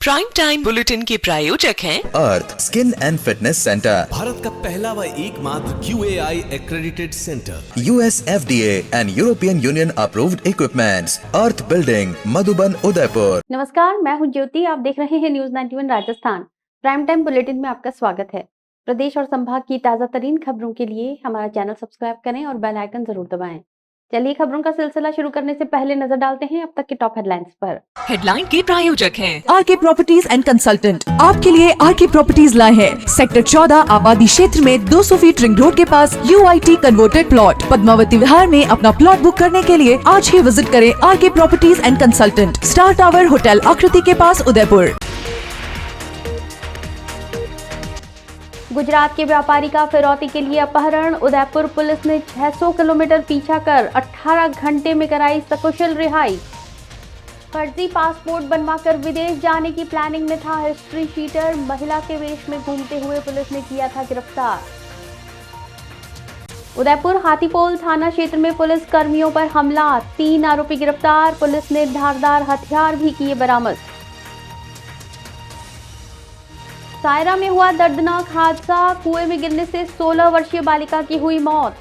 Prime time bulletin के प्रायोजक हैं Arth skin and fitness centre, Bharat का पहला व एकमात्र QAI accredited centre, US FDA and European Union approved equipments, Arth building, Madhuban, Udaipur. नमस्कार, मैं हूं ज्योति। आप देख रहे हैं news 91 Rajasthan. Prime time bulletin में आपका स्वागत है। प्रदेश और संभाग की ताजा तरीन खबरों के लिए हमारा चैनल सब्सक्राइब करें और बेल आइकन जरूर दबाएं। चलिए खबरों का सिलसिला शुरू करने से पहले नजर डालते हैं अब तक के टॉप हेडलाइंस पर। हेडलाइन के प्रायोजक हैं आरके प्रॉपर्टीज एंड कंसल्टेंट। आपके लिए आरके प्रॉपर्टीज लाए हैं सेक्टर 14 आबादी क्षेत्र में 200 फीट रिंग रोड के पास UIT converted plot Padmavati Vihar में। अपना प्लॉट बुक करने के लिए आज ही विजिट करें RK properties and consultant, star tower hotel Akriti के पास, उदयपुर। गुजरात के व्यापारी का फिरौती के लिए अपहरण। उदयपुर पुलिस ने 600 किलोमीटर पीछा कर 18 घंटे में कराई सकुशल रिहाई। फर्जी पासपोर्ट बनवाकर विदेश जाने की प्लानिंग में था हिस्ट्री शीटर। महिला के वेश में घूमते हुए पुलिस ने किया था गिरफ्तार। उदयपुर हाथीपोल थाना क्षेत्र में पुलिस कर्मियों पर हमला, 3 आरोपी गिरफ्तार। पुलिस ने धारदार हथियार भी किए बरामद। सायरा में हुआ दर्दनाक हादसा, कुएं में गिरने से 16 वर्षीय बालिका की हुई मौत।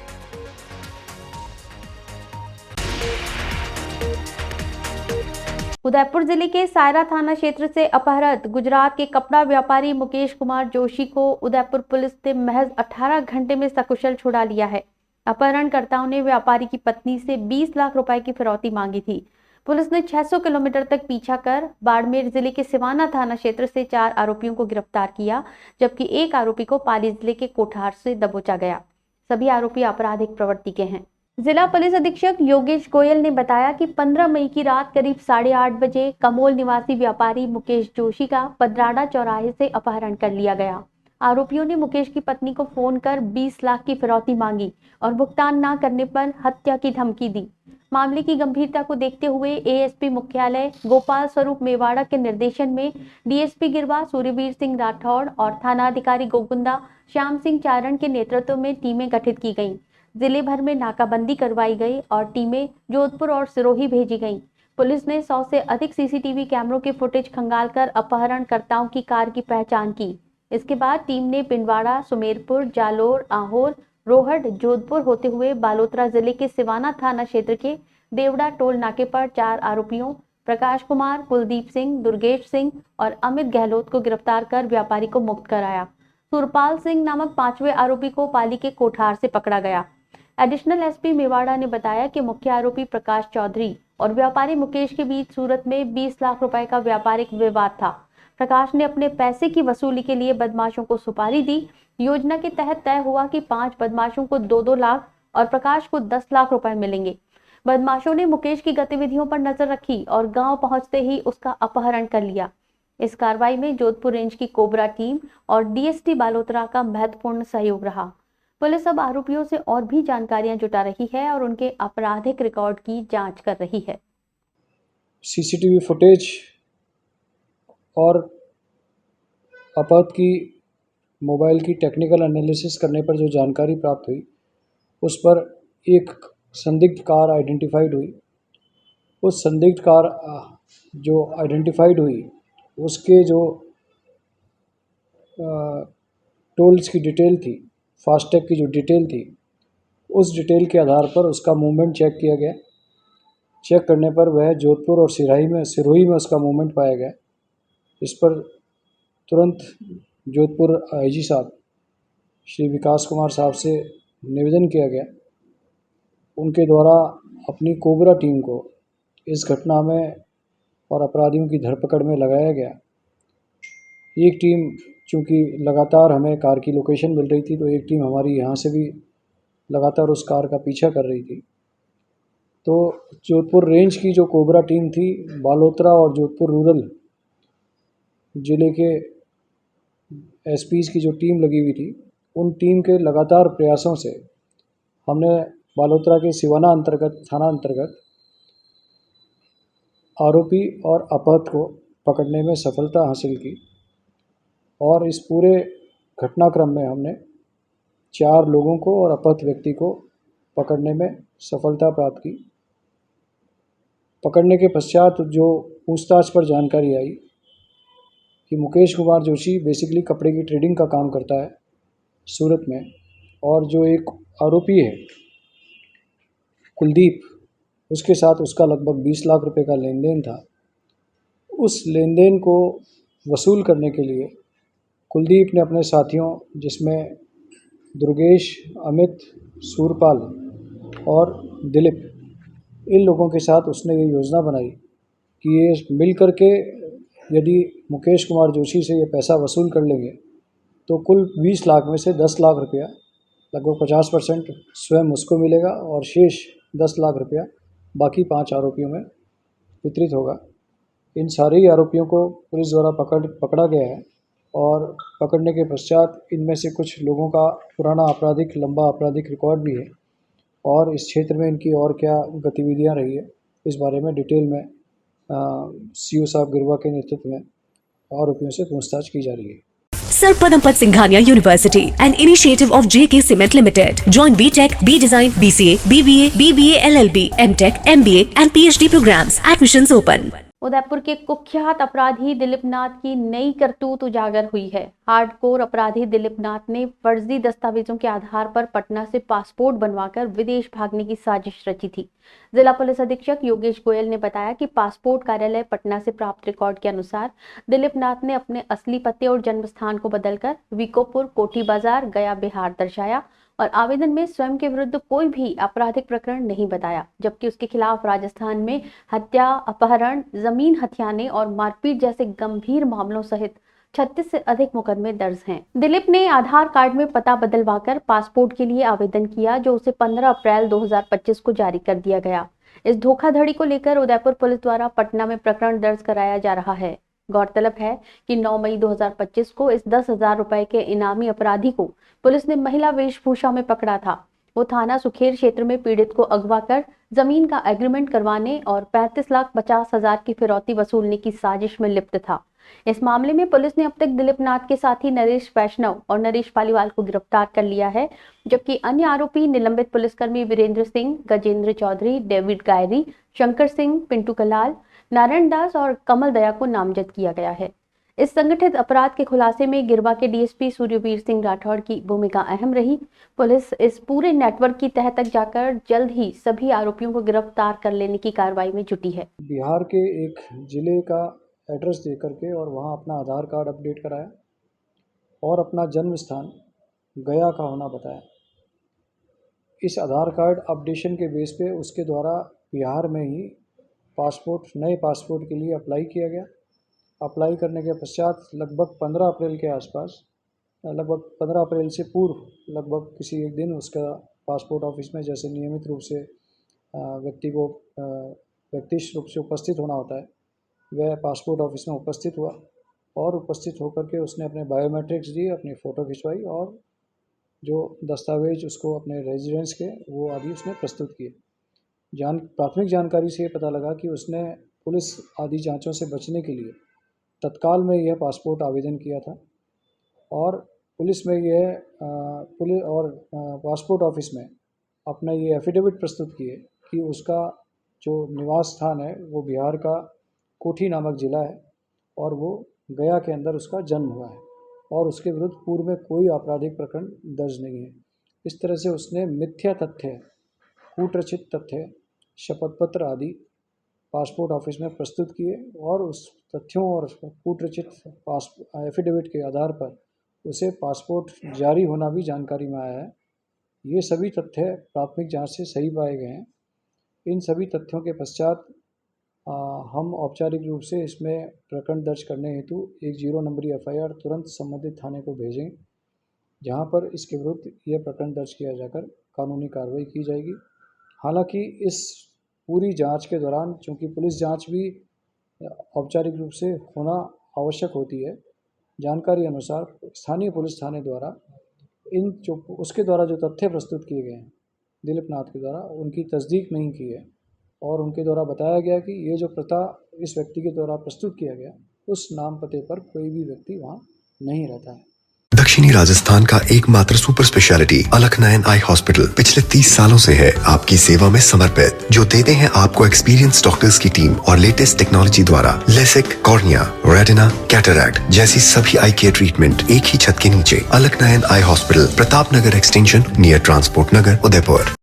उदयपुर जिले के सायरा थाना क्षेत्र से अपहृत गुजरात के कपड़ा व्यापारी मुकेश कुमार जोशी को उदयपुर पुलिस ने महज 18 घंटे में सकुशल छुड़ा लिया है। अपहरणकर्ताओं ने व्यापारी की पत्नी से 20 लाख रुपए की फिरौती मांगी थी। पुलिस ने 600 किलोमीटर तक पीछा कर बाड़मेर जिले के सिवाना थाना क्षेत्र से 4 आरोपियों को गिरफ्तार किया, जबकि एक आरोपी को पाली जिले के कोठार से दबोचा गया। सभी आरोपी आपराधिक प्रवृत्ति के हैं। जिला पुलिस अधीक्षक योगेश गोयल ने बताया कि 15 मई की रात करीब 8:30 बजे कमोल निवासी व्यापारी मुकेश जोशी का पदराड़ा चौराहे से अपहरण कर लिया गया। आरोपियों ने मुकेश की पत्नी को फोन कर 20 लाख की फिरौती मांगी और भुगतान न करने पर हत्या की धमकी दी। मामले की गंभीरता को देखते हुए ASP मुख्यालय गोपाल स्वरूप मेवाड़ा के निर्देशन में DSP गिरवा सूर्यवीर सिंह राठौड़ और थानाधिकारी गोकुंदा श्याम सिंह चारण के नेतृत्व में टीमें गठित की गईं। जिले भर में नाकाबंदी करवाई गई और टीमें जोधपुर और सिरोही भेजी गईं। पुलिस ने 100 से अधिक CCTV कैमरों के फुटेज खंगालकर अपहरणकर्ताओं की कार की पहचान की। इसके बाद टीम ने पिंडवाड़ा, सुमेरपुर, जालोर, आहोर, रोहट, जोधपुर होते हुए बालोतरा जिले के सिवाना थाना क्षेत्र के देवड़ा टोल नाके पर 4 आरोपियों प्रकाश कुमार, कुलदीप सिंह, दुर्गेश सिंह और अमित गहलोत को गिरफ्तार कर व्यापारी को मुक्त कराया। सुरपाल सिंह नामक 5वें आरोपी को पाली के कोठार से पकड़ा गया। एडिशनल SP मेवाड़ा ने बताया कि मुख्य आरोपी प्रकाश चौधरी और व्यापारी मुकेश के बीच सूरत में 20 लाख रुपए का व्यापारिक विवाद था। प्रकाश ने अपने पैसे की वसूली के लिए बदमाशों को सुपारी दी। योजना के तहत तय हुआ कि 5 बदमाशों को 2-2 लाख और प्रकाश को 10 लाख रुपए मिलेंगे। बदमाशों ने मुकेश की गतिविधियों पर नजर रखी और गांव पहुंचते ही उसका अपहरण कर लिया। इस कार्रवाई में जोधपुर रेंज की कोबरा टीम और DST बालोतरा का महत्वपूर्ण सहयोग रहा। पुलिस अब आरोपियों से और भी जानकारियां जुटा रही है और उनके आपराधिक रिकॉर्ड की जांच कर रही है। CCTV फुटेज और अपहृत की मोबाइल की टेक्निकल एनालिसिस करने पर जो जानकारी प्राप्त हुई, उस पर एक संदिग्ध कार आइडेंटिफाइड हुई। उस संदिग्ध कार जो आइडेंटिफाइड हुई, उसके जो टोल्स की डिटेल थी, फास्टैग की जो डिटेल थी, उस डिटेल के आधार पर उसका मूवमेंट चेक किया गया। चेक करने पर वह जोधपुर और सिरोही में उसका मूवमेंट पाया गया। इस पर तुरंत जोधपुर IG साहब श्री विकास कुमार साहब से निवेदन किया गया। उनके द्वारा अपनी कोबरा टीम को इस घटना में और अपराधियों की धरपकड़ में लगाया गया। एक टीम, चूँकि लगातार हमें कार की लोकेशन मिल रही थी, तो एक टीम हमारी यहाँ से भी लगातार उस कार का पीछा कर रही थी। तो जोधपुर रेंज की जो कोबरा टीम थी, बालोतरा और जोधपुर रूरल जिले के SPs की जो टीम लगी हुई थी, उन टीम के लगातार प्रयासों से हमने बालोतरा के सिवाना थाना अंतर्गत आरोपी और अपहृत को पकड़ने में सफलता हासिल की और इस पूरे घटनाक्रम में हमने 4 लोगों को और अपहृत व्यक्ति को पकड़ने में सफलता प्राप्त की। पकड़ने के पश्चात जो पूछताछ पर जानकारी आई, कि मुकेश कुमार जोशी बेसिकली कपड़े की ट्रेडिंग का काम करता है सूरत में, और जो एक आरोपी है कुलदीप, उसके साथ उसका लगभग 20 लाख रुपए का लेन देन था। उस लेन देन को वसूल करने के लिए कुलदीप ने अपने साथियों, जिसमें दुर्गेश, अमित, सूरपाल और दिलीप, इन लोगों के साथ उसने ये योजना बनाई कि ये मिल कर के यदि मुकेश कुमार जोशी से ये पैसा वसूल कर लेंगे तो कुल 20 लाख में से 10 लाख रुपया, लगभग 50% स्वयं उसको मिलेगा और शेष 10 लाख रुपया बाकी 5 आरोपियों में वितरित होगा। इन सारे ही आरोपियों को पुलिस द्वारा पकड़ा गया है, और पकड़ने के पश्चात इनमें से कुछ लोगों का पुराना लंबा आपराधिक रिकॉर्ड भी है, और इस क्षेत्र में इनकी और क्या गतिविधियां रही है इस बारे में डिटेल में सीओ साहब गिरवा के नेतृत्व में आरोपियों से पूछताछ की जा रही है। Sir Padampat Singhania University, an initiative of JK Cement Limited. Join BTech, B Design, BCA, BBA, BBA LLB, MTech, MBA and PhD programs. Admissions open. Udaipur के कुख्यात अपराधी दिलीप नाथ की नई करतूत उजागर हुई है। हार्डकोर अपराधी दिलीप नाथ ने फर्जी दस्तावेजों के आधार पर पटना से पासपोर्ट बनवाकर विदेश भागने की साजिश रची थी। जिला पुलिस अधीक्षक योगेश गोयल ने बताया कि पासपोर्ट कार्यालय पटना से प्राप्त रिकॉर्ड के अनुसार दिलीप नाथ ने अपने असली पते और जन्म स्थान को बदलकर विकोपुर, कोठी बाजार, गया, बिहार दर्शाया और आवेदन में स्वयं के विरुद्ध कोई भी आपराधिक प्रकरण नहीं बताया, जबकि उसके खिलाफ राजस्थान में हत्या, अपहरण, जमीन हथियाने और मारपीट जैसे गंभीर मामलों सहित 36 से अधिक मुकदमे दर्ज हैं। दिलीप ने आधार कार्ड में पता बदलवाकर पासपोर्ट के लिए आवेदन किया, जो उसे 15 अप्रैल 2025 को जारी कर दिया गया। इस धोखाधड़ी को लेकर उदयपुर पुलिस द्वारा पटना में प्रकरण दर्ज कराया जा रहा है। गौरतलब है कि 9 मई 2025 को इस 10,000 रुपए के इनामी अपराधी को पुलिस ने महिला वेशभूषा में पकड़ा था। वो थाना सुखेर क्षेत्र में पीड़ित को अगवा कर जमीन का एग्रीमेंट करवाने और 35,50,000 की फिरौती वसूलने की साजिश में लिप्त था। इस मामले में पुलिस ने अब तक दिलीप नाथ के साथी नरेश वैष्णव और नरेश पालीवाल को गिरफ्तार कर लिया है, जबकि अन्य आरोपी निलंबित पुलिसकर्मी वीरेंद्र सिंह, गजेंद्र चौधरी, डेविड गायरी, शंकर सिंह, पिंटू कलाल, नारायण दास और कमल दया को नामजद किया गया है। इस संगठित अपराध के खुलासे में गिरवा के डीएसपी सूर्यवीर सिंह राठौड़ की भूमिका अहम रही। पुलिस इस पूरे नेटवर्क की तह तक जाकर जल्द ही सभी आरोपियों को गिरफ्तार कर लेने की कार्रवाई में जुटी है। बिहार के एक जिले का एड्रेस दे करके और वहाँ अपना आधार कार्ड अपडेट कराया और अपना जन्म स्थान गया का होना बताया। इस आधार कार्ड अपडेशन के बेस पे उसके द्वारा बिहार में ही नए पासपोर्ट के लिए अप्लाई किया गया। अप्लाई करने के पश्चात लगभग 15 अप्रैल के आसपास, लगभग 15 अप्रैल से पूर्व लगभग किसी एक दिन उसका पासपोर्ट ऑफिस में, जैसे नियमित रूप से व्यक्ति को व्यक्तिगत रूप से उपस्थित होना होता है, वह पासपोर्ट ऑफिस में उपस्थित हुआ और उपस्थित होकर के उसने अपने बायोमेट्रिक्स दिए, अपनी फ़ोटो खिंचवाई और जो दस्तावेज उसको अपने रेजिडेंस के वो आदि उसने प्रस्तुत किए। प्राथमिक जानकारी से ये पता लगा कि उसने पुलिस आदि जांचों से बचने के लिए तत्काल में यह पासपोर्ट आवेदन किया था और पुलिस में पासपोर्ट ऑफिस में अपना ये एफिडेविट प्रस्तुत किए कि उसका जो निवास स्थान है वो बिहार का कोठी नामक ज़िला है और वो गया के अंदर उसका जन्म हुआ है और उसके विरुद्ध पूर्व में कोई आपराधिक प्रकरण दर्ज नहीं है। इस तरह से उसने मिथ्या तथ्य, कूटरचित तथ्य, शपथ पत्र आदि पासपोर्ट ऑफिस में प्रस्तुत किए और उस तथ्यों और कूटरचित एफिडेविट के आधार पर उसे पासपोर्ट जारी होना भी जानकारी में आया है। ये सभी तथ्य प्राथमिक जांच से सही पाए गए हैं। इन सभी तथ्यों के पश्चात हम औपचारिक रूप से इसमें प्रकरण दर्ज करने हेतु 10 नंबरी एफआईआर तुरंत संबंधित थाने को भेजें, जहां पर इसके विरुद्ध यह प्रकरण दर्ज किया जाकर कानूनी कार्रवाई की जाएगी। हालांकि इस पूरी जांच के दौरान, चूँकि पुलिस जांच भी औपचारिक रूप से होना आवश्यक होती है, जानकारी अनुसार स्थानीय पुलिस थाने द्वारा उसके द्वारा जो तथ्य प्रस्तुत किए गए हैं दिलीप नाथ के द्वारा, उनकी तस्दीक नहीं की है और उनके द्वारा बताया गया कि ये जो पता इस व्यक्ति के द्वारा प्रस्तुत किया गया उस नाम पते पर कोई भी व्यक्ति वहाँ नहीं रहता है। दक्षिणी राजस्थान का एकमात्र सुपर स्पेशलिटी अलकनयन आई हॉस्पिटल पिछले 30 सालों से है आपकी सेवा में समर्पित, जो देते हैं आपको एक्सपीरियंस डॉक्टर्स की टीम और लेटेस्ट टेक्नोलॉजी द्वारा लेसिक, कॉर्निया, रेटिना, कैटरैक्ट जैसी सभी आई केयर ट्रीटमेंट एक ही छत के नीचे। अलकनयन eye hospital, Pratap Nagar extension, near transport नगर, उदयपुर।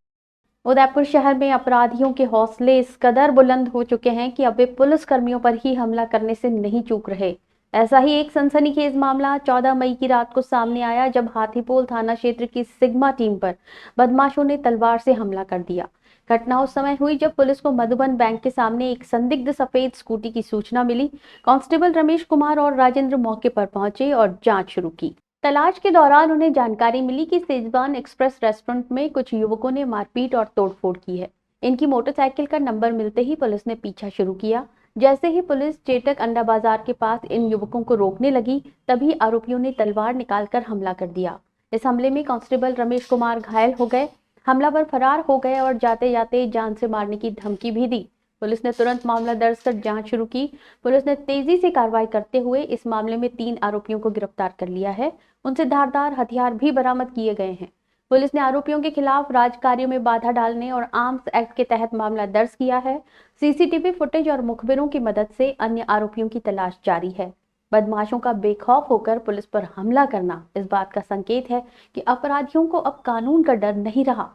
उदयपुर शहर में अपराधियों के हौसले इस कदर बुलंद हो चुके हैं कि अब वे पुलिस कर्मियों पर ही हमला करने से नहीं चूक रहे। ऐसा ही एक सनसनीखेज मामला 14 मई की रात को सामने आया, जब हाथीपोल थाना क्षेत्र की सिग्मा टीम पर बदमाशों ने तलवार से हमला कर दिया। घटना उस समय हुई जब पुलिस को मधुबन बैंक के सामने एक संदिग्ध सफेद स्कूटी की सूचना मिली। कांस्टेबल रमेश कुमार और राजेंद्र मौके पर पहुंचे और जांच शुरू की। तलाश के दौरान उन्हें जानकारी मिली कि सेजवान एक्सप्रेस रेस्टोरेंट में कुछ युवकों ने मारपीट और तोड़फोड़ की है। इनकी मोटरसाइकिल का नंबर मिलते ही पुलिस ने पीछा शुरू किया। जैसे ही पुलिस चेटक अंडा बाजार के पास इन युवकों को रोकने लगी, तभी आरोपियों ने तलवार निकालकर हमला कर दिया। इस हमले में कांस्टेबल रमेश कुमार घायल हो गए। हमलावर फरार हो गए और जाते जाते जान से मारने की धमकी भी दी। पुलिस ने तुरंत मामला दर्ज कर जांच शुरू की। पुलिस ने तेजी से कार्रवाई करते हुए इस मामले में 3 आरोपियों को गिरफ्तार कर लिया है। उनसे धारदार हथियार भी बरामद किए गए हैं। पुलिस ने आरोपियों के खिलाफ राजकार्यों में बाधा डालने और आर्म्स एक्ट के तहत मामला दर्ज किया है। सीसीटीवी फुटेज और मुखबिरों की मदद से अन्य आरोपियों की तलाश जारी है। बदमाशों का बेखौफ होकर पुलिस पर हमला करना इस बात का संकेत है कि अपराधियों को अब कानून का डर नहीं रहा।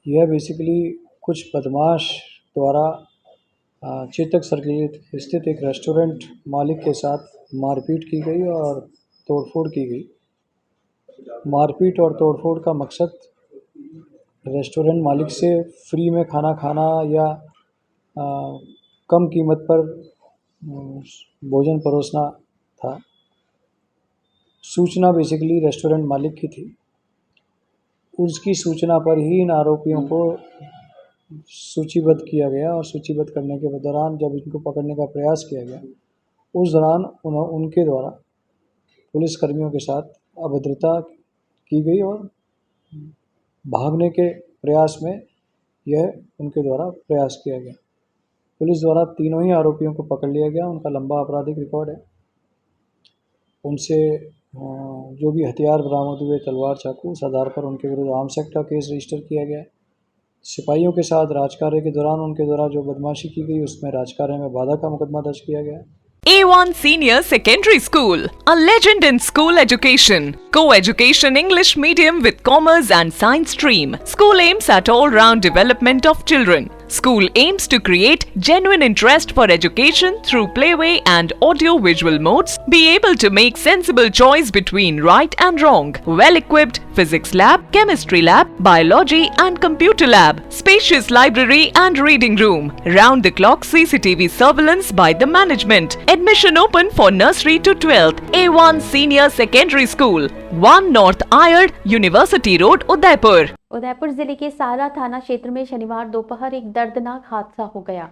यह बेसिकली कुछ बदमाश द्वारा चेतक सर्किल स्थित एक रेस्टोरेंट मालिक के साथ मारपीट की गई और तोड़फोड़ की गई। मारपीट और तोड़फोड़ का मकसद रेस्टोरेंट मालिक से फ्री में खाना खाना या कम कीमत पर भोजन परोसना था। सूचना बेसिकली रेस्टोरेंट मालिक की थी। उसकी सूचना पर ही इन आरोपियों को सूचीबद्ध किया गया और सूचीबद्ध करने के दौरान जब इनको पकड़ने का प्रयास किया गया, उस दौरान उनके द्वारा पुलिस कर्मियों के साथ अभद्रता की गई और भागने के प्रयास में यह उनके द्वारा प्रयास किया गया। पुलिस द्वारा तीनों ही आरोपियों को पकड़ लिया गया। उनका लंबा आपराधिक रिकॉर्ड है। उनसे जो भी हथियार बरामद हुए, तलवार, चाकू, उस आधार पर उनके विरुद्ध आर्म्स एक्ट का केस रजिस्टर किया गया। सिपाहियों के साथ राजकार्य के दौरान उनके द्वारा जो बदमाशी की गई, उसमें राजकार्य में बाधा का मुकदमा दर्ज किया गया। A1 Senior Secondary School, a legend in school education. Co-education English medium with commerce and science stream. School aims at all-round development of children. School aims to create genuine interest for education through playway and audio-visual modes. Be able to make sensible choice between right and wrong. Well-equipped physics lab, chemistry lab, biology and computer lab. Spacious library and reading room. Round-the-clock CCTV surveillance by the management. Admission open for nursery to 12th. A1 Senior Secondary School, 1 North Ayad, University Road, Udaipur. Udaipur जिले के सायरा थाना क्षेत्र में शनिवार दोपहर एक दर्दनाक हादसा हो गया।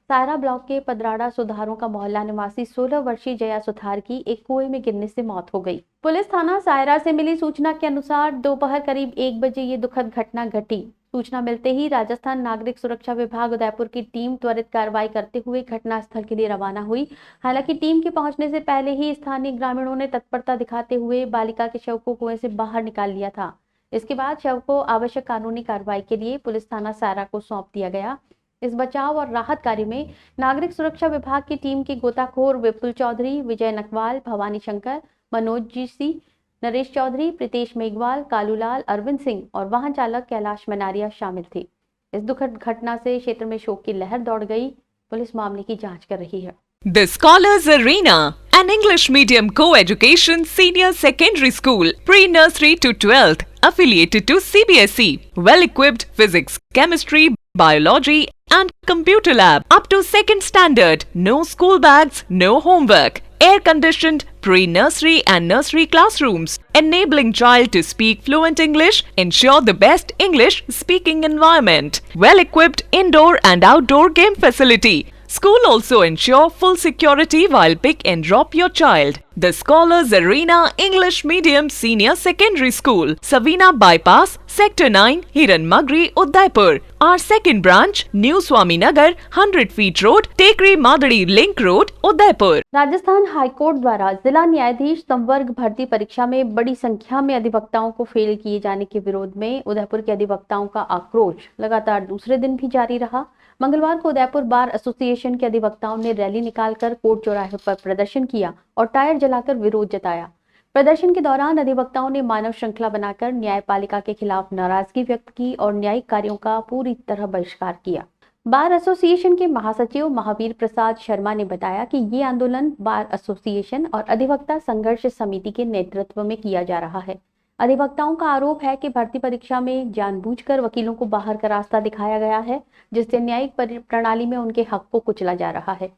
सायरा ब्लॉक के पदराड़ा सुधारों का मोहल्ला निवासी 16 वर्षीय जया सुथार की एक कुएं में गिरने से मौत हो गई। पुलिस थाना सायरा से मिली सूचना के अनुसार दोपहर करीब 1 बजे ये दुखद घटना घटी। सूचना मिलते ही राजस्थान नागरिक सुरक्षा विभाग उदयपुर की टीम त्वरित कार्रवाई करते हुए घटनास्थल के लिए रवाना हुई। हालांकि टीम के पहुंचने से पहले ही स्थानीय ग्रामीणों ने तत्परता दिखाते हुए बालिका के शव को कुएं से बाहर निकाल लिया था। इसके बाद शव को आवश्यक कानूनी कार्रवाई के लिए पुलिस थाना सायरा को सौंप दिया गया। इस बचाव और राहत कार्य में नागरिक सुरक्षा विभाग की टीम के गोताखोर विपुल चौधरी, विजय नकवाल, भवानी शंकर, मनोज जी, नरेश चौधरी, प्रीतेश मेघवाल, कालूलाल, अरविंद सिंह और वाहन चालक कैलाश मनारिया शामिल थे। इस दुखद घटना से क्षेत्र में शोक की लहर दौड़ गई। पुलिस मामले की जांच कर रही है। The Scholars Arena, an English medium co-education senior secondary school, pre-nursery to 12th, affiliated to CBSE, well-equipped physics, chemistry, biology and computer lab, up to 2nd standard, no school bags, no homework, air-conditioned pre-nursery and nursery classrooms, enabling child to speak fluent English, ensure the best English speaking environment, well-equipped indoor and outdoor game facility. School also ensure full security while pick and drop your child. The Scholars Arena English Medium Senior Secondary School, Savina Bypass, Sector 9, Hiran Magri, Udaipur. Our second branch, New Swami Nagar, 100 feet road, Tekri Madadi Link Road, Udaipur. Rajasthan high court द्वारा जिला न्यायाधीश संवर्ग भर्ती परीक्षा में बड़ी संख्या में अधिवक्ताओं को फेल किए जाने के विरोध में उदयपुर के अधिवक्ताओं का आक्रोश लगातार दूसरे दिन भी जारी रहा। मंगलवार को उदयपुर बार एसोसिएशन के अधिवक्ताओं ने रैली निकालकर कोर्ट चौराहे पर प्रदर्शन किया और टायर जलाकर विरोध जताया। प्रदर्शन के दौरान अधिवक्ताओं ने मानव श्रृंखला बनाकर न्यायपालिका के खिलाफ नाराजगी व्यक्त की और न्यायिक कार्यों का पूरी तरह बहिष्कार किया। बार एसोसिएशन के महासचिव महावीर प्रसाद शर्मा ने बताया कि ये आंदोलन बार एसोसिएशन और अधिवक्ता संघर्ष समिति के नेतृत्व में किया जा रहा है। अधिवक्ताओं का आरोप है कि भर्ती परीक्षा में जानबूझकर वकीलों को बाहर का रास्ता दिखाया गया है, जिससे न्यायिक प्रणाली में उनके हक को कुचला जा रहा है।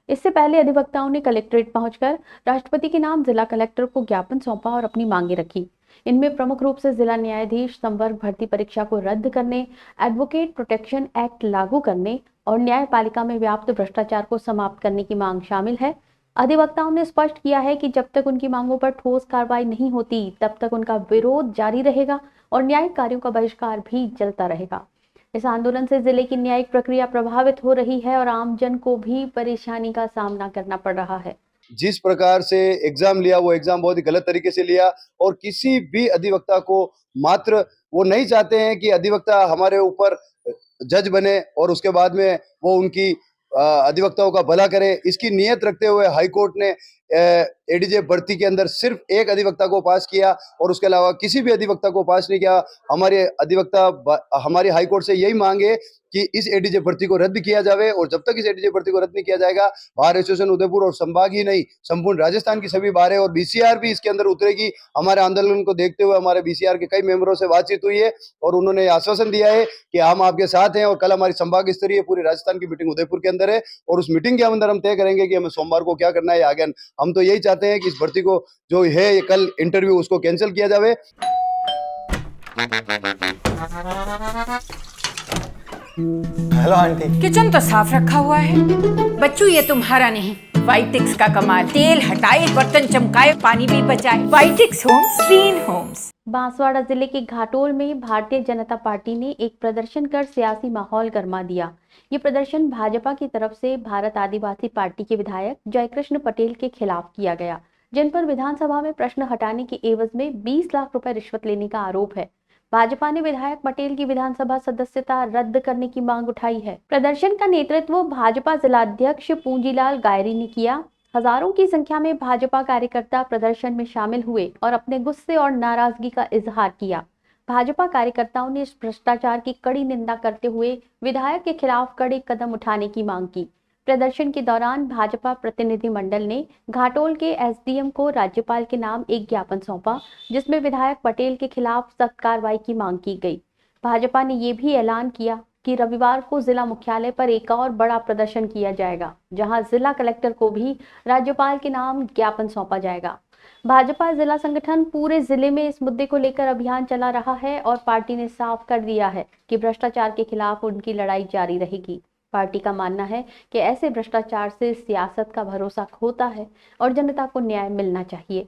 इससे पहले अधिवक्ताओं ने कलेक्ट्रेट पहुंचकर राष्ट्रपति के नाम जिला कलेक्टर को ज्ञापन सौंपा और अपनी मांगे रखी। इनमें प्रमुख रूप से जिला न्यायाधीश संवर्ग भर्ती परीक्षा को रद्द करने, एडवोकेट प्रोटेक्शन एक्ट लागू करने और न्यायपालिका में व्याप्त भ्रष्टाचार को समाप्त करने की मांग शामिल है। अधिवक्ताओं ने स्पष्ट किया है कि जब तक उनकी मांगों पर ठोस कार्रवाई नहीं होती, तब तक उनका विरोध जारी रहेगा और न्यायिक कार्यों का बहिष्कार भी चलता रहेगा। इस आंदोलन से जिले की न्यायिक प्रक्रिया प्रभावित हो रही है और आमजन को भी परेशानी का सामना करना पड़ रहा है। जिस प्रकार से एग्जाम लिया, वो एग्जाम बहुत ही गलत तरीके से लिया और किसी भी अधिवक्ता को मात्र वो नहीं चाहते हैं कि अधिवक्ता हमारे ऊपर जज बने और उसके बाद में वो उनकी अधिवक्ताओं का भला करे। इसकी नियत रखते हुए हाईकोर्ट ने एडीजे भर्ती के अंदर सिर्फ एक अधिवक्ता को पास किया और उसके अलावा किसी भी अधिवक्ता को पास नहीं किया। हमारी हाईकोर्ट से यही मांग है कि इस एडीजे भर्ती को रद्द किया जावे और जब तक इस एडीजे भर्ती को रद्द नहीं किया जाएगा, बार एसोसिएशन उदयपुर और संभाग ही नहीं संपूर्ण राजस्थान की सभी बारें और बीसीआर भी इसके अंदर उतरेगी। हमारे आंदोलन को देखते हुए हमारे बीसीआर के कई मेंबरों से बातचीत हुई है और उन्होंने आश्वासन दिया है कि हम आपके साथ हैं और कल हमारी संभाग स्तरीय पूरी राजस्थान की मीटिंग उदयपुर के अंदर है और उस मीटिंग के अंदर हम तय करेंगे कि हमें सोमवार को क्या करना है आगे। हम तो यही चाहते हैं कि इस भर्ती को जो है कल इंटरव्यू उसको कैंसिल किया जावे। Hello aunty. किचन तो साफ रखा हुआ है। बच्चू ये तुम्हारा नहीं, वाइटिक्स का कमाल। तेल हटाए, बर्तन चमकाए, पानी भी बचाए। वाइटिक्स होम्स, क्लीन होम्स। बांसवाड़ा जिले के घाटोल में भारतीय जनता पार्टी ने एक प्रदर्शन कर सियासी माहौल गर्मा दिया। ये प्रदर्शन भाजपा की तरफ से भारत आदिवासी पार्टी के विधायक जयकृष्ण पटेल के खिलाफ किया गया, जिन पर विधानसभा में प्रश्न हटाने के एवज में 20 लाख रुपए रिश्वत लेने का आरोप है। भाजपा ने विधायक पटेल की विधानसभा सदस्यता रद्द करने की मांग उठाई है। प्रदर्शन का नेतृत्व भाजपा जिलाध्यक्ष पूंजीलाल गायरी ने किया। हजारों की संख्या में भाजपा कार्यकर्ता प्रदर्शन में शामिल हुए और अपने गुस्से और नाराजगी का इजहार किया। भाजपा कार्यकर्ताओं ने इस भ्रष्टाचार की कड़ी निंदा करते हुए विधायक के खिलाफ कड़े कदम उठाने की मांग की। प्रदर्शन के दौरान भाजपा प्रतिनिधिमंडल ने घाटोल के एसडीएम को राज्यपाल के नाम एक ज्ञापन सौंपा, जिसमें विधायक पटेल के खिलाफ सख्त कार्रवाई की मांग की गई। भाजपा ने ये भी ऐलान किया कि रविवार को जिला मुख्यालय पर एक और बड़ा प्रदर्शन किया जाएगा, जहां जिला कलेक्टर को भी राज्यपाल के नाम ज्ञापन सौंपा जाएगा। भाजपा जिला संगठन पूरे जिले में इस मुद्दे को लेकर अभियान चला रहा है और पार्टी ने साफ कर दिया है कि भ्रष्टाचार के खिलाफ उनकी लड़ाई जारी रहेगी। पार्टी का मानना है कि ऐसे भ्रष्टाचार से सियासत का भरोसा खोता है और जनता को न्याय मिलना चाहिए।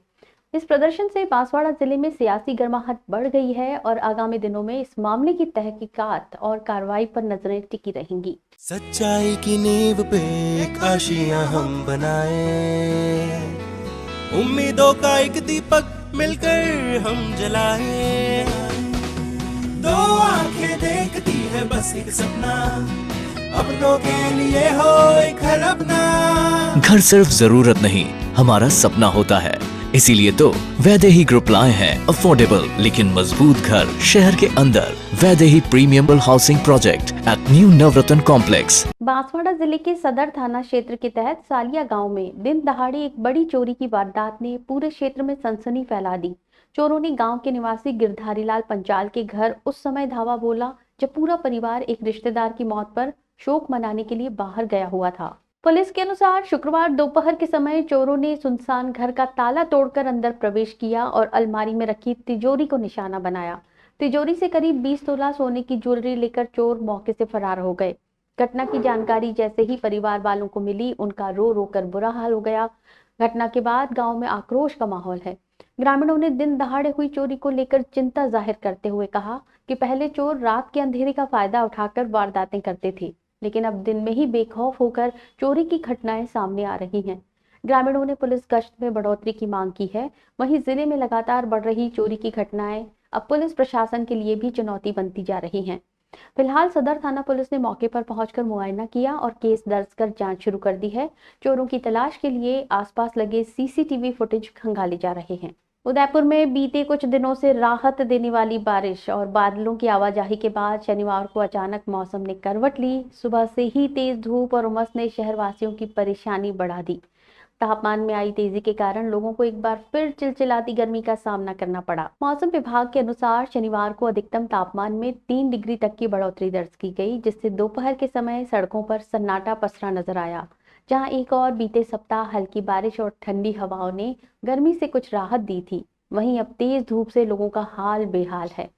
इस प्रदर्शन से बांसवाड़ा जिले में सियासी गर्माहट बढ़ गई है और आगामी दिनों में इस मामले की तहकीकात और कार्रवाई पर नजरें टिकी रहेंगी। सच्चाई की नींव पे एक आशियां हम बनाए, उम्मीदों का एक दीपक मिलकर हम जलाए। दो आंखें देखती है बस एक सपना, अपनों के लिए हो एक घर अपना। घर सिर्फ जरूरत नहीं, हमारा सपना होता है। इसीलिए तो वैदेही ग्रुप लाए हैं अफोर्डेबल लेकिन मजबूत घर शहर के अंदर। Vaidehi premium housing project at new Navratna complex. Banswara जिले के सदर थाना क्षेत्र के तहत सालिया गांव में दिन दहाड़े एक बड़ी चोरी की वारदात ने पूरे क्षेत्र में सनसनी फैला दी। चोरों ने गांव के निवासी गिरधारी लाल पंचाल के घर उस समय धावा बोला जब पूरा परिवार एक रिश्तेदार की मौत पर शोक मनाने के लिए बाहर गया हुआ था। पुलिस के अनुसार शुक्रवार दोपहर के समय चोरों ने सुनसान घर का ताला तोड़कर अंदर प्रवेश किया और अलमारी में रखी तिजोरी को निशाना बनाया। तिजोरी से करीब 20 तोला सोने की ज्वेलरी लेकर चोर मौके से फरार हो गए। घटना की जानकारी जैसे ही परिवार वालों को मिली, उनका रो रो कर बुरा हाल हो गया। घटना के बाद गांव में आक्रोश का माहौल है। ग्रामीणों ने दिन दहाड़े हुई चोरी को लेकर चिंता जाहिर करते हुए कहा कि पहले चोर रात के अंधेरे का फायदा उठाकर वारदातें करते थे, लेकिन अब दिन में ही बेखौफ होकर चोरी की घटनाएं सामने आ रही हैं। ग्रामीणों ने पुलिस गश्त में बढ़ोतरी की मांग की है। वहीं जिले में लगातार बढ़ रही चोरी की घटनाएं अब पुलिस प्रशासन के लिए भी चुनौती बनती जा रही हैं। फिलहाल सदर थाना पुलिस ने मौके पर पहुंचकर मुआयना किया और केस दर्ज कर जांच शुरू कर दी है। चोरों की तलाश के लिए आसपास लगे सीसीटीवी फुटेज खंगाले जा रहे हैं। उदयपुर में बीते कुछ दिनों से राहत देने वाली बारिश और बादलों की आवाजाही के बाद शनिवार को अचानक मौसम ने करवट ली। सुबह से ही तेज धूप और उमस ने शहरवासियों की परेशानी बढ़ा दी। तापमान में आई तेजी के कारण लोगों को एक बार फिर चिलचिलाती गर्मी का सामना करना पड़ा। मौसम विभाग के अनुसार शनिवार को अधिकतम तापमान में 3 डिग्री तक की बढ़ोतरी दर्ज की गई, जिससे दोपहर के समय सड़कों पर सन्नाटा पसरा नजर आया। जहां एक और बीते सप्ताह हल्की बारिश और ठंडी हवाओं ने गर्मी से कुछ राहत दी थी, वहीं अब तेज धूप से लोगों का हाल बेहाल है।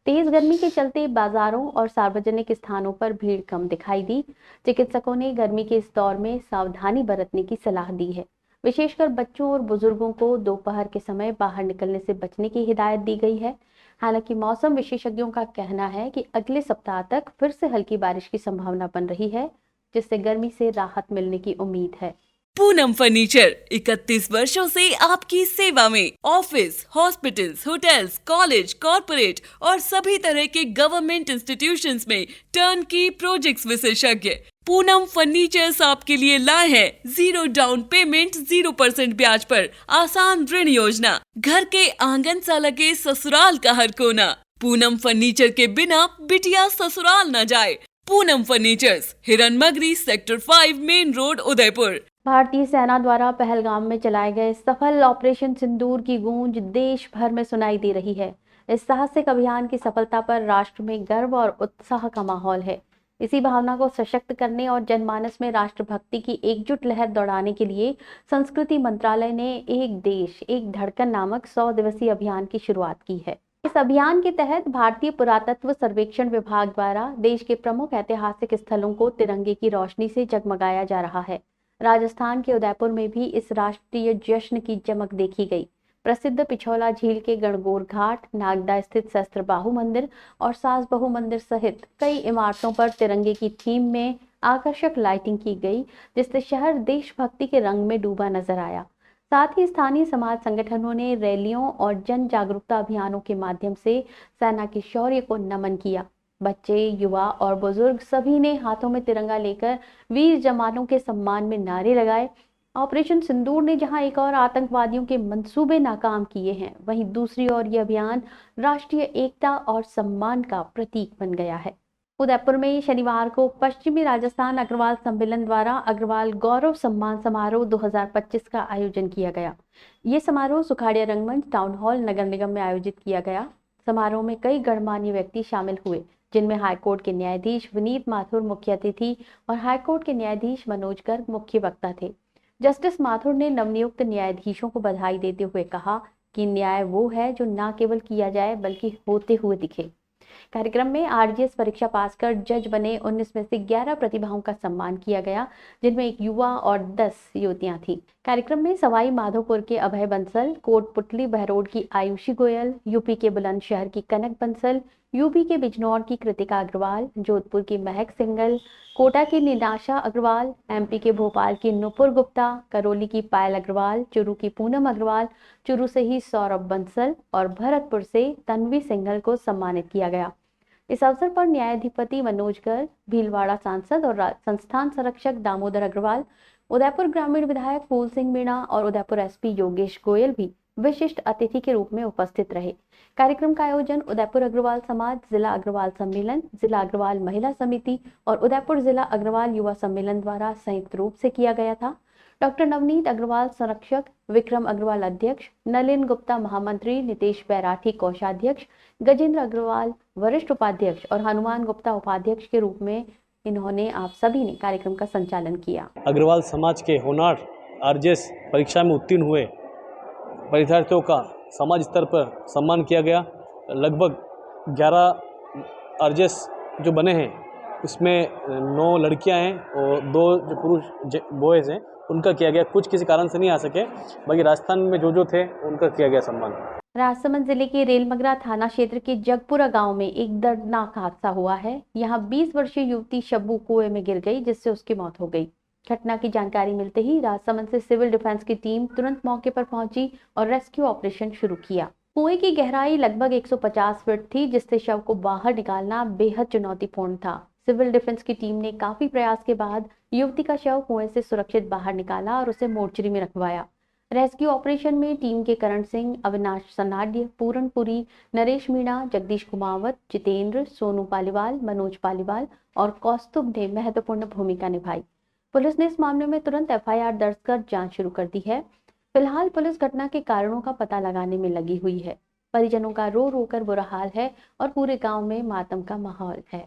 तेज गर्मी के चलते बाजारों और सार्वजनिक स्थानों पर भीड़ कम दिखाई दी। चिकित्सकों ने गर्मी के इस दौर में सावधानी बरतने की सलाह दी है। विशेषकर बच्चों और बुजुर्गों को दोपहर के समय बाहर निकलने से बचने की हिदायत दी गई है। हालांकि मौसम विशेषज्ञों का कहना है कि अगले सप्ताह तक फिर से हल्की बारिश की संभावना बन रही है, जिससे गर्मी से राहत मिलने की उम्मीद है। पूनम फर्नीचर 31 वर्षों से आपकी सेवा में। Office, hospitals, hotels, college, corporate और सभी तरह के गवर्नमेंट इंस्टीट्यूशंस में टर्नकी प्रोजेक्ट्स विशेषज्ञ पूनम फर्नीचर्स आपके लिए लाए हैं 0 डाउन पेमेंट 0% ब्याज पर आसान ऋण योजना। घर के आंगन सा लगे ससुराल का हर कोना। पूनम फर्नीचर के बिना बिटिया ससुराल न जाए। Poonam furnitures, Hiranmagri, sector 5, main road, Udaipur. भारतीय सेना द्वारा पहलगाम में चलाए गए सफल ऑपरेशन सिंदूर की गूंज देश भर में सुनाई दे रही है। इस साहसिक अभियान की सफलता पर राष्ट्र में गर्व और उत्साह का माहौल है। इसी भावना को सशक्त करने और जनमानस में राष्ट्रभक्ति की एकजुट लहर दौड़ाने के लिए संस्कृति मंत्रालय ने एक देश एक धड़कन नामक 100 दिवसीय अभियान की शुरुआत की है। इस अभियान के तहत भारतीय पुरातत्व सर्वेक्षण विभाग द्वारा देश के प्रमुख ऐतिहासिक स्थलों को तिरंगे की रोशनी से जगमगाया जा रहा है। राजस्थान के उदयपुर में भी इस राष्ट्रीय जश्न की चमक देखी गई। प्रसिद्ध पिछौला झील के गणगौर घाट, नागदा स्थित शस्त्र बाहु मंदिर और सास बहु मंदिर सहित कई इमारतों पर तिरंगे की थीम में आकर्षक लाइटिंग की गई, जिससे शहर देशभक्ति के रंग में डूबा नजर आया। साथ ही स्थानीय समाज संगठनों ने रैलियों और जन जागरूकता अभियानों के माध्यम से सेना के शौर्य को नमन किया। बच्चे, युवा और बुजुर्ग सभी ने हाथों में तिरंगा लेकर वीर जवानों के सम्मान में नारे लगाए। ऑपरेशन सिंदूर ने जहां एक और आतंकवादियों के मंसूबे नाकाम किए हैं, वहीं दूसरी ओर यह अभियान राष्ट्रीय एकता और सम्मान का प्रतीक बन गया है। उदयपुर में शनिवार को पश्चिमी राजस्थान अग्रवाल सम्मेलन द्वारा अग्रवाल गौरव सम्मान समारोह 2025 का आयोजन किया गया। ये समारोह सुखाड़िया रंगमंच टाउन हॉल नगर निगम में आयोजित किया गया। समारोह में कई गणमान्य व्यक्ति शामिल हुए, जिनमें हाईकोर्ट के न्यायाधीश विनीत माथुर मुख्य अतिथि और हाईकोर्ट के न्यायाधीश मनोज गर्ग मुख्य वक्ता थे। जस्टिस माथुर ने नवनियुक्त न्यायाधीशों को बधाई देते हुए कहा कि न्याय वो है जो न केवल किया जाए बल्कि होते हुए दिखे। कार्यक्रम में आरजीएस परीक्षा पास कर जज बने 19 में से 11 प्रतिभाओं का सम्मान किया गया, जिनमें एक युवा और 10 युवतियां थीं। कार्यक्रम में सवाई माधोपुर के अभय बंसल, कोटपुतली बहरोड की आयुषी गोयल, यूपी के बुलंदशहर की कनक बंसल, यूपी के बिजनौर की कृतिका अग्रवाल, जोधपुर की महक सिंगल, कोटा की निनाशा अग्रवाल, एमपी के भोपाल की नुपुर गुप्ता, करौली की पायल अग्रवाल, चुरू की पूनम अग्रवाल, चुरू से ही सौरभ बंसल और भरतपुर से तन्वी सिंघल को सम्मानित किया गया। इस अवसर पर न्यायाधिपति मनोज गर्ग, भीलवाड़ा सांसद और संस्थान संरक्षक दामोदर अग्रवाल, उदयपुर ग्रामीण विधायक फूल सिंह मीणा और उदयपुर एसपी योगेश गोयल भी विशिष्ट अतिथि के रूप में उपस्थित रहे। कार्यक्रम का आयोजन उदयपुर अग्रवाल समाज, जिला अग्रवाल सम्मेलन, जिला अग्रवाल महिला समिति और उदयपुर जिला अग्रवाल युवा सम्मेलन द्वारा संयुक्त रूप से किया गया था। डॉक्टर नवनीत अग्रवाल संरक्षक, विक्रम अग्रवाल अध्यक्ष, नलिन गुप्ता महामंत्री, नितेश बैराठी कोषाध्यक्ष, गजेंद्र अग्रवाल वरिष्ठ उपाध्यक्ष और हनुमान गुप्ता उपाध्यक्ष के रूप में इन्होंने आप सभी ने कार्यक्रम का संचालन किया। अग्रवाल समाज के होनार आरजेएस परीक्षा में उत्तीर्ण हुए परीक्षार्थियों का समाज स्तर पर सम्मान किया गया। लगभग 11 आरजेएस जो बने हैं, उसमें 9 लड़कियां हैं और 2 जो पुरुष बॉयज़ हैं उनका किया गया। कुछ किसी कारण से नहीं आ सके, बाकी राजस्थान में जो थे उनका किया गया सम्मान। राजसमंद जिले के रेलमगरा थाना क्षेत्र के जगपुरा गांव में एक दर्दनाक हादसा हुआ है। यहां 20 वर्षीय युवती शब्बू कुएं में गिर गई, जिससे उसकी मौत हो गई। घटना की जानकारी मिलते ही राजसमंद से सिविल डिफेंस की टीम तुरंत मौके पर पहुंची और रेस्क्यू ऑपरेशन शुरू किया। कुएं की गहराई लगभग 150 फीट थी, जिससे शव को बाहर निकालना बेहद चुनौतीपूर्ण था। सिविल डिफेंस की टीम ने काफी प्रयास के बाद युवती का शव कुएं से सुरक्षित बाहर निकाला और उसे मोर्चरी में रखवाया। रेस्क्यू ऑपरेशन में टीम के करण सिंह, अविनाश सनाड्य, पूरनपुरी, नरेश मीणा, जगदीश कुमावत, जितेंद्र, सोनू पालीवाल, मनोज पालीवाल और कौस्तुभ ने महत्वपूर्ण भूमिका निभाई। पुलिस ने इस मामले में तुरंत एफआईआर दर्ज कर जांच शुरू कर दी है। फिलहाल पुलिस घटना के कारणों का पता लगाने में लगी हुई है। परिजनों का रो रो कर बुरा हाल है और पूरे गांव में मातम का माहौल है।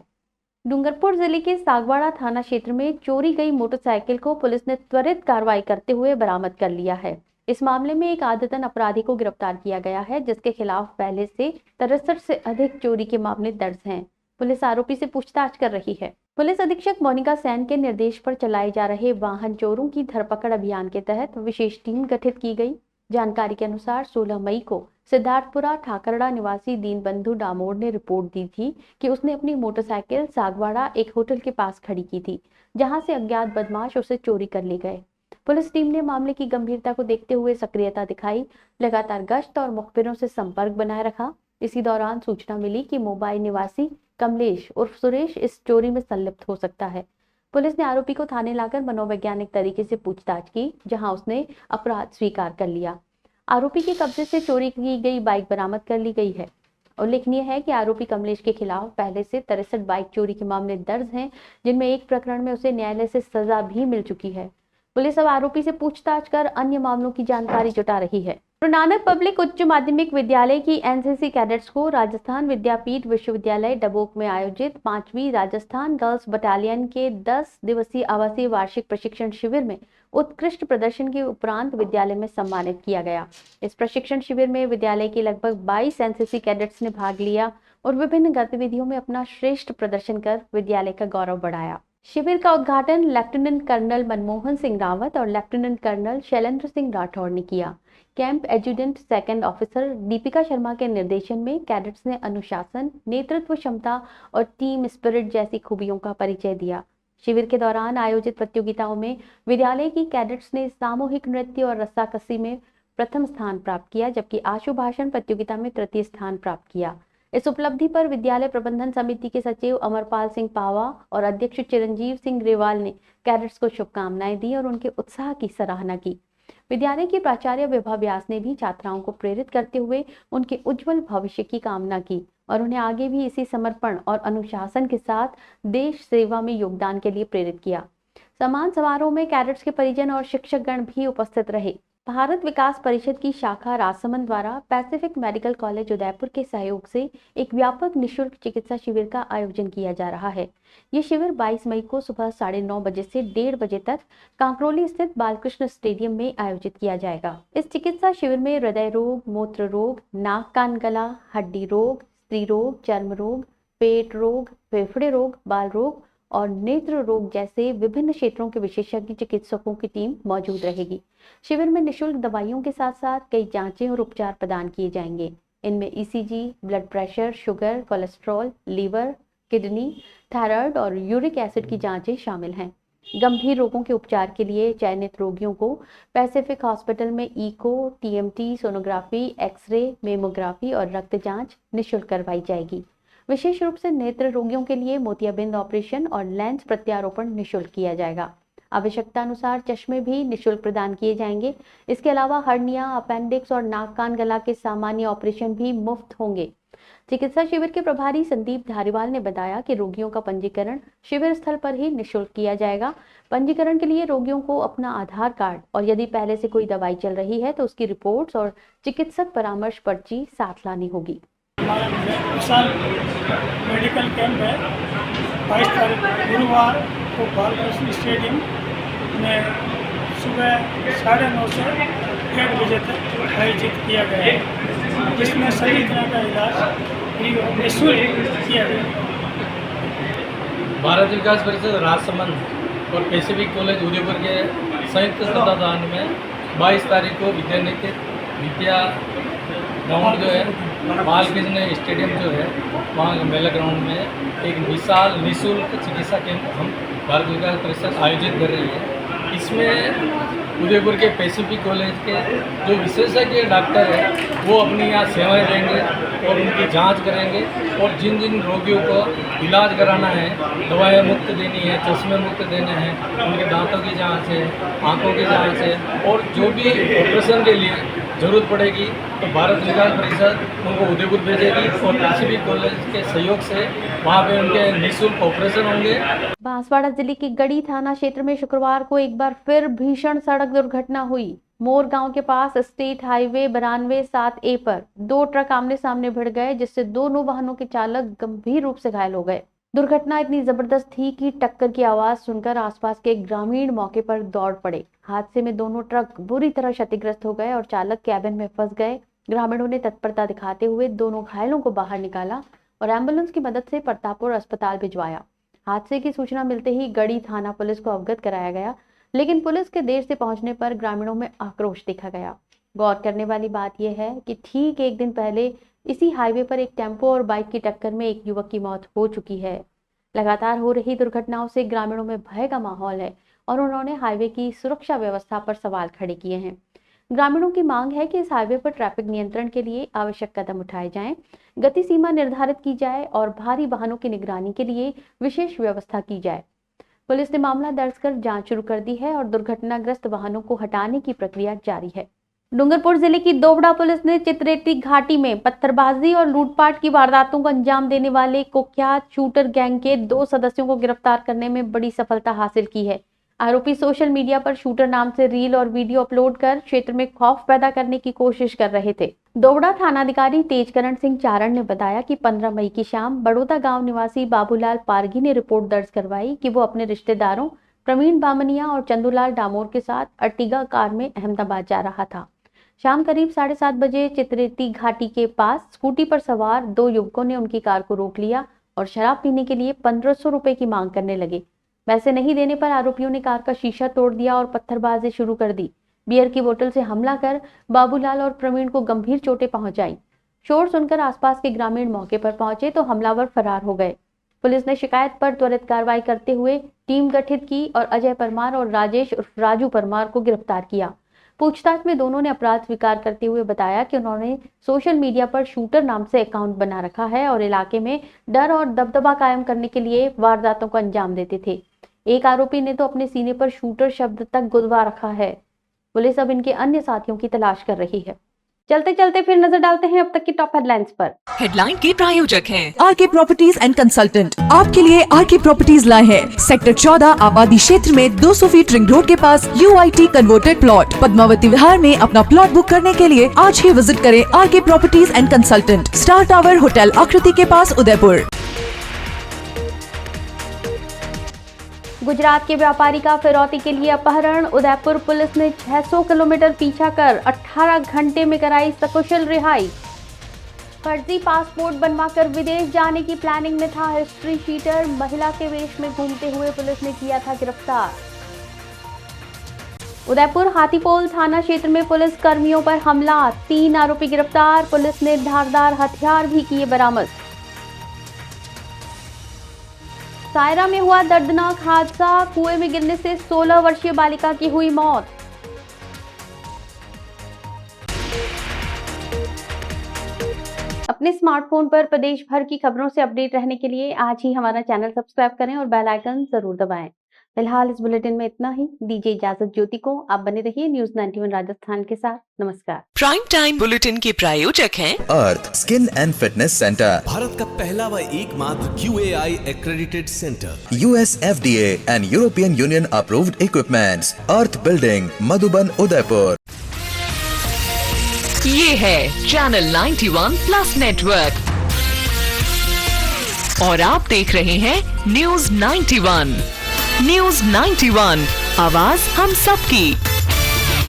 डूंगरपुर जिले के सागवाड़ा थाना क्षेत्र में चोरी गई मोटरसाइकिल को पुलिस ने त्वरित कार्रवाई करते हुए बरामद कर लिया है। इस मामले में एक आदतन अपराधी को गिरफ्तार किया गया है, जिसके खिलाफ पहले से 63 से अधिक चोरी के मामले दर्ज हैं। पुलिस आरोपी से पूछताछ कर रही है। पुलिस अधीक्षक मोनिका सैन के निर्देश पर चलाए जा रहे वाहन चोरों की धरपकड़ अभियान के तहत विशेष टीम गठित की गई। जानकारी के अनुसार 16 मई को सिद्धार्थपुरा ठाकरड़ा निवासी दीनबंधु डामोर ने रिपोर्ट दी थी कि उसने अपनी मोटरसाइकिल सागवाड़ा एक होटल के पास खड़ी की थी, जहां से अज्ञात बदमाश उसे चोरी कर ले गए। पुलिस टीम ने मामले की गंभीरता को देखते हुए सक्रियता दिखाई, लगातार गश्त और मुखबिरों से संपर्क बनाए रखा। इसी दौरान सूचना मिली कि मोबाइल निवासी कमलेश उर्फ सुरेश इस चोरी में संलिप्त हो सकता है। पुलिस ने आरोपी को थाने लाकर मनोवैज्ञानिक तरीके से पूछताछ की, जहां उसने अपराध स्वीकार कर लिया। आरोपी के कब्जे से चोरी की गई बाइक बरामद कर ली गई है। उल्लेखनीय है कि आरोपी कमलेश के खिलाफ पहले से 63 बाइक चोरी के मामले दर्ज हैं, जिनमें एक प्रकरण में उसे न्यायालय से सजा भी मिल चुकी है। पुलिस अब आरोपी से पूछताछ कर अन्य मामलों की जानकारी जुटा रही है। गुरु नानक पब्लिक उच्च माध्यमिक विद्यालय की एनसीसी कैडेट्स को राजस्थान विद्यापीठ विश्वविद्यालय डबोक में आयोजित 5वीं राजस्थान गर्ल्स बटालियन के 10 दिवसीय आवासीय वार्षिक प्रशिक्षण शिविर में उत्कृष्ट प्रदर्शन के उपरांत विद्यालय में सम्मानित किया गया। इस प्रशिक्षण शिविर में विद्यालय के लगभग 22 एनसीसी कैडेट्स ने भाग लिया और विभिन्न गतिविधियों में अपना श्रेष्ठ प्रदर्शन कर विद्यालय का गौरव बढ़ाया। शिविर का उद्घाटन लेफ्टिनेंट कर्नल मनमोहन सिंह रावत और लेफ्टिनेंट कर्नल शैलेंद्र सिंह राठौड़ ने किया। Camp adjutant second officer Deepika Sharma के निर्देशन में कैडेट्स ने अनुशासन, नेतृत्व क्षमता और टीम स्पिरिट जैसी खूबियों का परिचय दिया। शिविर के दौरान आयोजित प्रतियोगिताओं में विद्यालय की कैडेट्स ने सामूहिक नृत्य और रस्साकसी में प्रथम स्थान प्राप्त किया, जबकि आशु भाषण प्रतियोगिता में तृतीय स्थान प्राप्त किया। इस उपलब्धि पर विद्यालय प्रबंधन समिति के सचिव अमरपाल सिंह पावा और अध्यक्ष चिरंजीव सिंह ग्रेवाल ने कैडेट्स को शुभकामनाएं दी और उनके उत्साह की सराहना की। विद्यालय की प्राचार्य विभा व्यास ने भी छात्राओं को प्रेरित करते हुए उनके उज्जवल भविष्य की कामना की और उन्हें आगे भी इसी समर्पण और अनुशासन के साथ देश सेवा में योगदान के लिए प्रेरित किया। सम्मान समारोह में कैडेट्स के परिजन और शिक्षकगण भी उपस्थित रहे। भारत विकास परिषद की शाखा राजसमंद द्वारा पैसिफिक मेडिकल कॉलेज उदयपुर के सहयोग से एक व्यापक निशुल्क चिकित्सा शिविर का आयोजन किया जा रहा है। ये शिविर 22 मई को सुबह 9:30 बजे से 1:30 बजे तक कांकरोली स्थित बालकृष्ण स्टेडियम में आयोजित किया जाएगा। इस चिकित्सा शिविर में हृदय रोग, मूत्र रोग, नाक कान गला, हड्डी रोग, स्त्री रोग, चर्म रोग, पेट रोग, फेफड़े रोग, बाल रोग और नेत्र रोग जैसे विभिन्न क्षेत्रों के विशेषज्ञ चिकित्सकों की टीम मौजूद रहेगी। शिविर में निशुल्क दवाइयों के साथ साथ कई जांचें और उपचार प्रदान किए जाएंगे। इनमें ECG, blood pressure, sugar, cholesterol, liver, kidney, thyroid और यूरिक एसिड की जांचें शामिल हैं। गंभीर रोगों के उपचार के लिए चयनित रोगियों को पैसिफिक हॉस्पिटल में echo, TMT, sonography, x-ray, mammography और रक्त जांच निःशुल्क करवाई जाएगी। विशेष रूप से नेत्र रोगियों के लिए मोतियाबिंद ऑपरेशन और लेंस प्रत्यारोपण निःशुल्क किया जाएगा। आवश्यकता अनुसार चश्मे भी निःशुल्क प्रदान किए जाएंगे। इसके अलावा हर्निया, अपेंडिक्स और नाक कान गला के सामान्य ऑपरेशन भी मुफ्त होंगे। चिकित्सा शिविर के प्रभारी संदीप धारीवाल ने बताया कि रोगियों का पंजीकरण शिविर स्थल पर ही निःशुल्क किया जाएगा। पंजीकरण के लिए रोगियों को अपना आधार कार्ड और यदि पहले से कोई दवाई चल रही है तो उसकी रिपोर्ट्स और चिकित्सक परामर्श पर्ची साथ लानी होगी। हमारा विशाल मेडिकल कैंप है 22 तारीख गुरुवार को बालकृष्ण स्टेडियम में सुबह 9:30 से 1:30 बजे तक आयोजित किया गया है, जिसमें सभी तरह का इलाज निःशुल्क किया गया। भारत विकास परिषद राजसमंद और पैसिफिक कॉलेज उदयपुर के संयुक्त तत्वाधान में 22 तारीख को विद्या ग्राउंड जो है बालकृष्ण स्टेडियम जो है वहाँ मेला ग्राउंड में एक विशाल निःशुल्क चिकित्सा कैंप हम भारत विकास परिषद आयोजित कर रही है। इसमें उदयपुर के पैसिफिक कॉलेज के जो विशेषज्ञ डॉक्टर हैं वो अपनी यहाँ सेवाएं देंगे और उनकी जांच करेंगे और जिन जिन रोगियों को इलाज कराना है, दवाएं मुफ्त देनी है, चश्मे मुफ्त देने हैं, उनके दांतों की जांच है, आंखों की जांच है और जो भी ऑपरेशन के लिए ज़रूरत पड़ेगी तो भारत विकास परिषद उनको उदयपुर भेजेगी और पैसिफिक कॉलेज के सहयोग से वहाँ पे उनके निःशुल्क ऑपरेशन होंगे। बांसवाड़ा जिले के गढ़ी थाना क्षेत्र में शुक्रवार को एक बार फिर भीषण सड़क दुर्घटना हुई। मोर गांव के पास स्टेट हाईवे 92/7A पर 2 ट्रक आमने सामने भिड़ गए, जिससे दोनों वाहनों के चालक गंभीर रूप से घायल हो गए। दुर्घटना इतनी जबरदस्त थी कि टक्कर की आवाज सुनकर आसपास के ग्रामीण मौके पर दौड़ पड़े। हादसे में दोनों ट्रक बुरी तरह क्षतिग्रस्त हो गए और चालक कैबिन में फंस गए। ग्रामीणों ने तत्परता दिखाते हुए दोनों घायलों को बाहर निकाला और एम्बुलेंस की मदद से प्रतापपुर अस्पताल भिजवाया। हादसे की सूचना मिलते ही गढ़ी थाना पुलिस को अवगत कराया गया, लेकिन पुलिस के देर से पहुंचने पर ग्रामीणों में आक्रोश देखा गया। गौर करने वाली बात यह है कि ठीक एक दिन पहले इसी हाईवे पर एक टेम्पो और बाइक की टक्कर में एक युवक की मौत हो चुकी है। लगातार हो रही दुर्घटनाओं से ग्रामीणों में भय का माहौल है और उन्होंने हाईवे की सुरक्षा व्यवस्था पर सवाल खड़े किए हैं। ग्रामीणों की मांग है कि इस हाईवे पर ट्रैफिक नियंत्रण के लिए आवश्यक कदम उठाए जाएं, गति सीमा निर्धारित की जाए और भारी वाहनों की निगरानी के लिए विशेष व्यवस्था की जाए। पुलिस ने मामला दर्ज कर जांच शुरू कर दी है और दुर्घटनाग्रस्त वाहनों को हटाने की प्रक्रिया जारी है। डूंगरपुर जिले की दोबड़ा पुलिस ने चित्रेती घाटी में पत्थरबाजी और लूटपाट की वारदातों को अंजाम देने वाले कुख्यात शूटर गैंग के 2 सदस्यों को गिरफ्तार करने में बड़ी सफलता हासिल की है। आरोपी सोशल मीडिया पर शूटर नाम से रील और वीडियो अपलोड कर क्षेत्र में खौफ पैदा करने की कोशिश कर रहे थे। दोबड़ा थानाधिकारी तेजकरण सिंह चारण ने बताया कि 15 मई की शाम बड़ौदा गांव निवासी बाबूलाल पारगी ने रिपोर्ट दर्ज करवाई कि वो अपने रिश्तेदारों प्रवीण बामनिया और चंदूलाल डामोर के साथ अर्टिगा कार में अहमदाबाद जा रहा था। शाम करीब 7:30 बजे चित्रेती घाटी के पास स्कूटी पर सवार 2 युवकों ने उनकी कार को रोक लिया और शराब पीने के लिए 1500 रुपए की मांग करने लगे। पैसे नहीं देने पर आरोपियों ने कार का शीशा तोड़ दिया और पत्थरबाजी शुरू कर दी। बियर की बोतल से हमला कर बाबूलाल और प्रवीण को गंभीर चोटें पहुंचाई। शोर सुनकर आसपास के ग्रामीण मौके पर पहुंचे तो हमलावर फरार हो गए। पुलिस ने शिकायत पर त्वरित कार्रवाई करते हुए टीम गठित की और अजय परमार और राजेश उर्फ राजू परमार को गिरफ्तार किया। पूछताछ में दोनों ने अपराध स्वीकार करते हुए बताया कि उन्होंने सोशल मीडिया पर शूटर नाम से अकाउंट बना रखा है और इलाके में डर और दबदबा कायम करने के लिए वारदातों को अंजाम देते थे। एक आरोपी ने तो अपने सीने पर शूटर शब्द तक गुदवा रखा है। पुलिस अब इनके अन्य साथियों की तलाश कर रही है। चलते चलते फिर नजर डालते हैं अब तक की टॉप हेडलाइंस पर। हेडलाइन के प्रायोजक हैं आरके प्रॉपर्टीज एंड कंसल्टेंट। आपके लिए आरके प्रॉपर्टीज लाए हैं सेक्टर 14 आबादी क्षेत्र में 200 फीट रिंग रोड के पास UIT converted plot. Padmavati Vihar में अपना प्लॉट बुक करने के लिए आज ही विजिट करें RK properties and consultant, star tower hotel Akriti के पास, उदयपुर। गुजरात के व्यापारी का फिरौती के लिए अपहरण। उदयपुर पुलिस ने 600 किलोमीटर पीछा कर 18 घंटे में कराई सकुशल रिहाई। फर्जी पासपोर्ट बनवाकर विदेश जाने की प्लानिंग में था हिस्ट्री शीटर। महिला के वेश में घूमते हुए पुलिस ने किया था गिरफ्तार। उदयपुर हाथीपोल थाना क्षेत्र में पुलिस कर्मियों पर हमला, 3 आरोपी गिरफ्तार। पुलिस ने धारदार हथियार भी किए बरामद। सायरा में हुआ दर्दनाक हादसा, कुएं में गिरने से 16 वर्षीय बालिका की हुई मौत। अपने स्मार्टफोन पर प्रदेश भर की खबरों से अपडेट रहने के लिए आज ही हमारा चैनल सब्सक्राइब करें और बेल आइकन जरूर दबाएं। फिलहाल इस बुलेटिन में इतना ही। दीजिए इजाजत ज्योति को। आप बने रहिए न्यूज 91 राजस्थान के साथ। नमस्कार। प्राइम टाइम बुलेटिन के प्रायोजक हैं Arth skin and fitness centre, Bharat का पहला व एकमात्र QAI accredited center, US FDA and European Union approved equipments, earth building, Madhuban, Udaipur. ये है चैनल 91 प्लस नेटवर्क और आप देख रहे हैं न्यूज 91। न्यूज 91, आवाज हम सबकी।